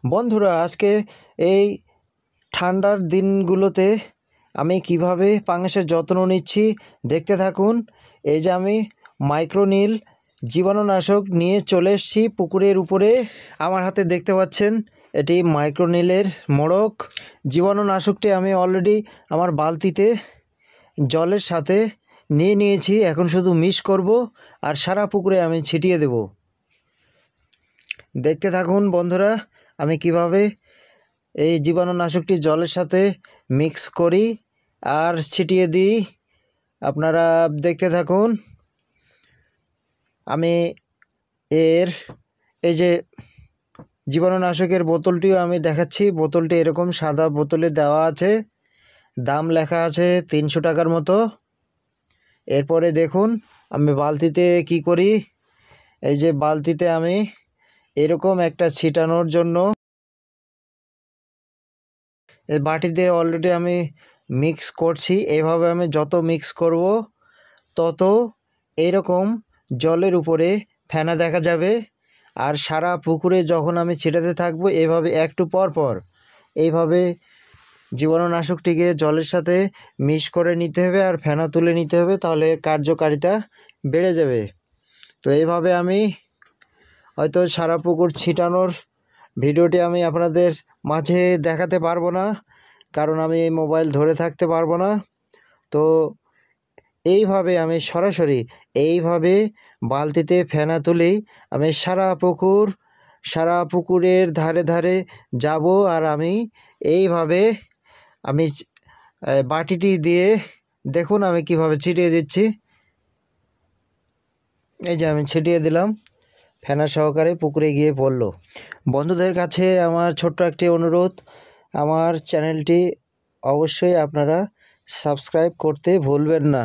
বন্ধুরা, আজকে এই ঠান্ডার দিনগুলোতে আমি কিভাবে পাঙাশের যত্ন নিচ্ছি দেখতে থাকুন। এই যে আমি মাইক্রোনিল জীবাণুনাশক নিয়ে চলে এসেছি পুকুরের উপরে। আমার হাতে দেখতে পাচ্ছেন এটি মাইক্রোনিলের মোড়ক। জীবাণুনাশকটি আমি অলরেডি আমার বালতিতে জলের সাথে নিয়ে নিয়েছি। এখন শুধু মিক্স করব আর সারা পুকুরে আমি ছিটিয়ে দেব। দেখতে থাকুন বন্ধুরা, আমি কিভাবে এই জীবাণুনাশকটি জলের সাথে মিক্স করি আর ছিটিয়ে দিই। আপনারা দেখতে থাকুন। আমি এই যে জীবাণুনাশকের বোতলটিও আমি দেখাচ্ছি। বোতলটি এরকম সাদা বোতলে দেওয়া আছে, দাম লেখা আছে 300 টাকার মতো। এরপরে দেখুন আমি বালতিতে কি করি। এই যে বালতিতে আমি এরকম একটা ছিটানোর জন্য এই বাটিতে অলরেডি আমি মিক্স করছি। এইভাবে আমি যত মিক্স করব তত এরকম জলের উপরে ফেনা দেখা যাবে। আর সারা পুকুরে যখন আমি ছিটাতে থাকবো এভাবে একটু পর পর এইভাবে জীবাণুনাশকটিকে জলের সাথে মিক্স করে নিতে হবে আর ফেনা তুলে নিতে হবে, তাহলে এর কার্যকারিতা বেড়ে যাবে। তো এইভাবে আমি হয়তো সারা পুকুর ছিটানোর ভিডিওটি আমি আপনাদের মাঝে দেখাতে পারবো না, কারণ আমি এই মোবাইল ধরে থাকতে পারবো না। তো এইভাবে আমি সরাসরি এইভাবে বালতিতে ফেনা তুলেই আমি সারা পুকুরের ধারে ধারে যাব। আর আমি এইভাবে আমি বাটিটি দিয়ে দেখুন আমি কিভাবে ছিটিয়ে দিচ্ছি। এই যে আমি ছিটিয়ে দিলাম, ফেনা সহকারে পুকুরে গিয়ে পড়ল। বন্ধুদের কাছে আমার ছোট্ট একটি অনুরোধ, আমার চ্যানেলটি অবশ্যই আপনারা সাবস্ক্রাইব করতে ভুলবেন না।